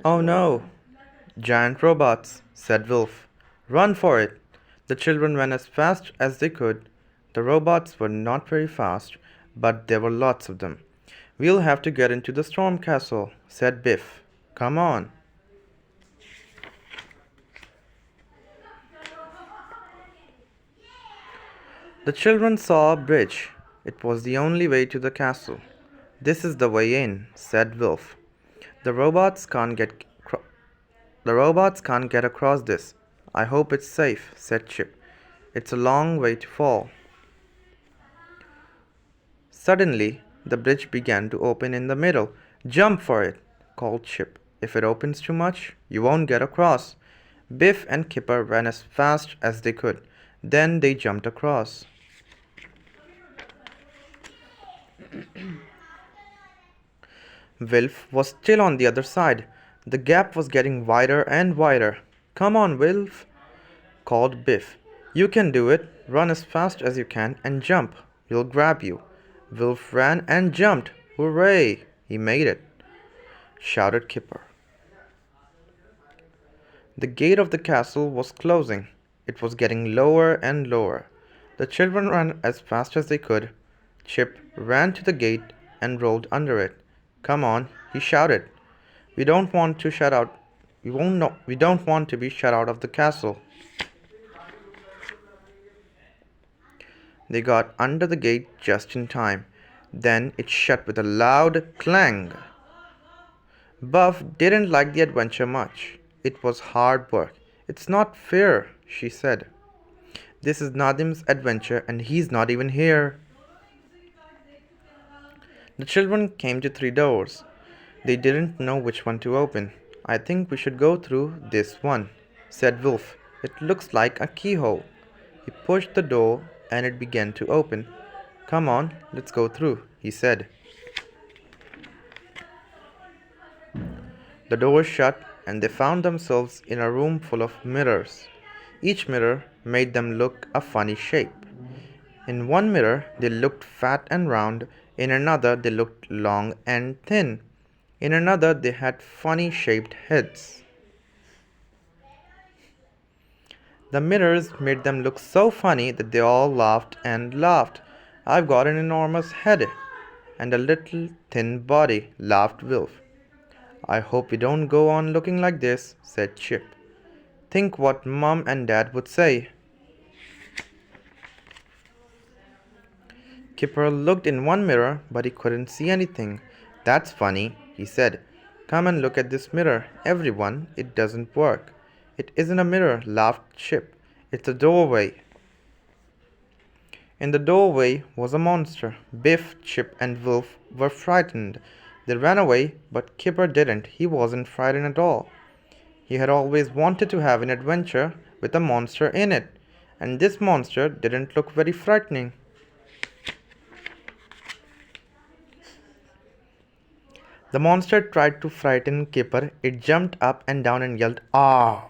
Oh no, giant robots, said Wilf. Run for it. The children ran as fast as they could. The robots were not very fast, but there were lots of them. We'll have to get into the storm castle, said Biff. Come on. The children saw a bridge. It was the only way to the castle. This is the way in, said Wilf. The robots can't get the robots can't get across this. I hope it's safe, said Chip. It's a long way to fall. Suddenly, the bridge began to open in the middle. Jump for it, called Chip. If it opens too much, you won't get across. Biff and Kipper ran as fast as they could. Then they jumped across. Wilf was still on the other side. The gap was getting wider and wider. Come on, Wilf, called Biff. You can do it. Run as fast as you can and jump. We'll grab you. Wilf ran and jumped. Hooray! He made it, shouted Kipper. The gate of the castle was closing. It was getting lower and lower. The children ran as fast as they could. Chip ran to the gate and rolled under it. Come on, he shouted. We don't want to shut out. We don't want to be shut out of the castle. They got under the gate just in time. Then it shut with a loud clang. Buff didn't like the adventure much. It was hard work. It's not fair, she said. This is Nadim's adventure and he's not even here. The children came to 3 doors. They didn't know which one to open. I think we should go through this one, said Wolf. It looks like a keyhole. He pushed the door and it began to open. Come on, let's go through, he said. The door shut and they found themselves in a room full of mirrors. Each mirror made them look a funny shape. In one mirror they looked fat and round, in another they looked long and thin, in another they had funny shaped heads. The mirrors made them look so funny that they all laughed and laughed. I've got an enormous head and a little thin body, laughed Wilf. I hope we don't go on looking like this, said Chip. Think what Mum and Dad would say. Kipper looked in one mirror, but he couldn't see anything. That's funny, he said. Come and look at this mirror, everyone. It doesn't work. It isn't a mirror, laughed Chip. It's a doorway. In the doorway was a monster. Biff, Chip, and Wolf were frightened. They ran away, but Kipper didn't. He wasn't frightened at all. He had always wanted to have an adventure with a monster in it, and this monster didn't look very frightening. The monster tried to frighten Kipper. It jumped up and down and yelled, "Ah!"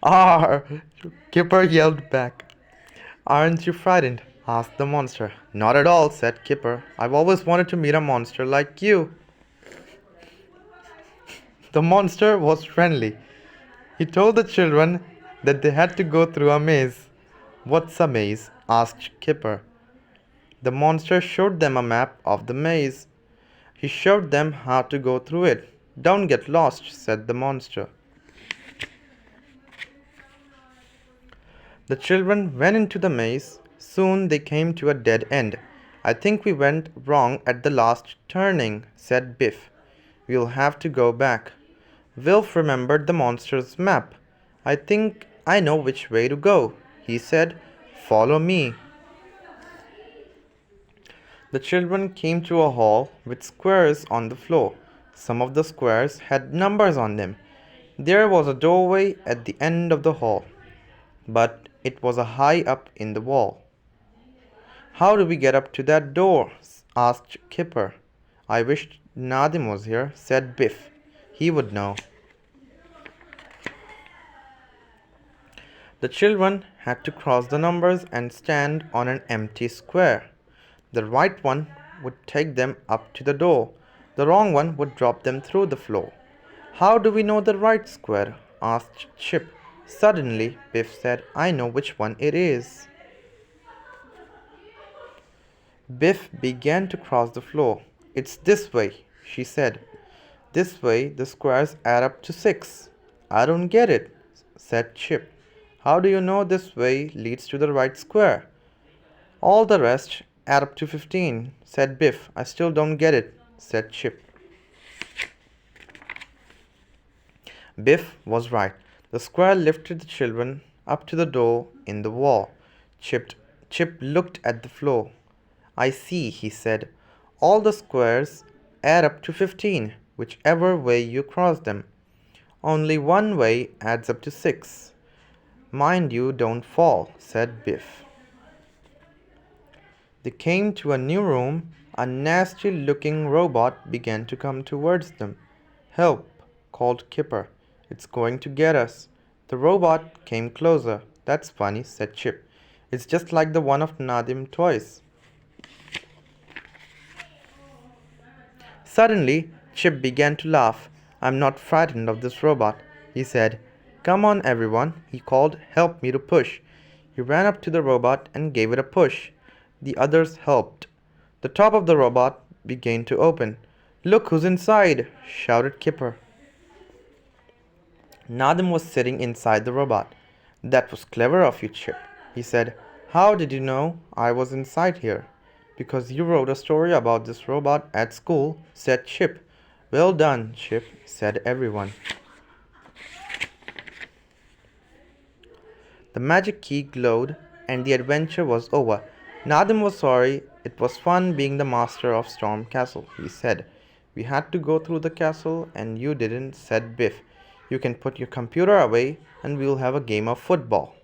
"Ah!" Kipper yelled back. Aren't you frightened? Asked the monster. Not at all, said Kipper. I've always wanted to meet a monster like you. The monster was friendly. He told the children that they had to go through a maze. What's a maze? Asked Kipper. The monster showed them a map of the maze. He showed them how to go through it. Don't get lost, said the monster. The children went into the maze. Soon they came to a dead end. I think we went wrong at the last turning, said Biff. We'll have to go back. Wilf remembered the monster's map. I think I know which way to go, he said. Follow me. The children came to a hall with squares on the floor. Some of the squares had numbers on them. There was a doorway at the end of the hall, but it was high up in the wall. How do we get up to that door? Asked Kipper. I wish Nadim was here, said Biff. He would know. The children had to cross the numbers and stand on an empty square. The right one would take them up to the door. The wrong one would drop them through the floor. How do we know the right square? Asked Chip. Suddenly, Biff said, I know which one it is. Biff began to cross the floor. It's this way, she said. This way the squares add up to 6. I don't get it, said Chip. How do you know this way leads to the right square? All the rest add up to 15, said Biff. I still don't get it, said Chip. Biff was right. The square lifted the children up to the door in the wall. Chip looked at the floor. I see, he said. All the squares add up to 15, whichever way you cross them. Only one way adds up to 6. Mind you don't fall, said Biff. They came to a new room. A nasty looking robot began to come towards them. Help, called Kipper. It's going to get us. The robot came closer. That's funny, said Chip. It's just like the one of Nadim toys. Suddenly, Chip began to laugh. I'm not frightened of this robot, he said. Come on, everyone, he called. Help me to push. He ran up to the robot and gave it a push. The others helped. The top of the robot began to open. Look who's inside, shouted Kipper. Nadim was sitting inside the robot. That was clever of you, Chip, he said. How did you know I was inside here? Because you wrote a story about this robot at school, said Chip. Well done, Chip, said everyone. The magic key glowed, and the adventure was over. Nadim was sorry. It was fun being the master of Storm Castle, he said. We had to go through the castle, and you didn't, said Biff. You can put your computer away, and we'll have a game of football.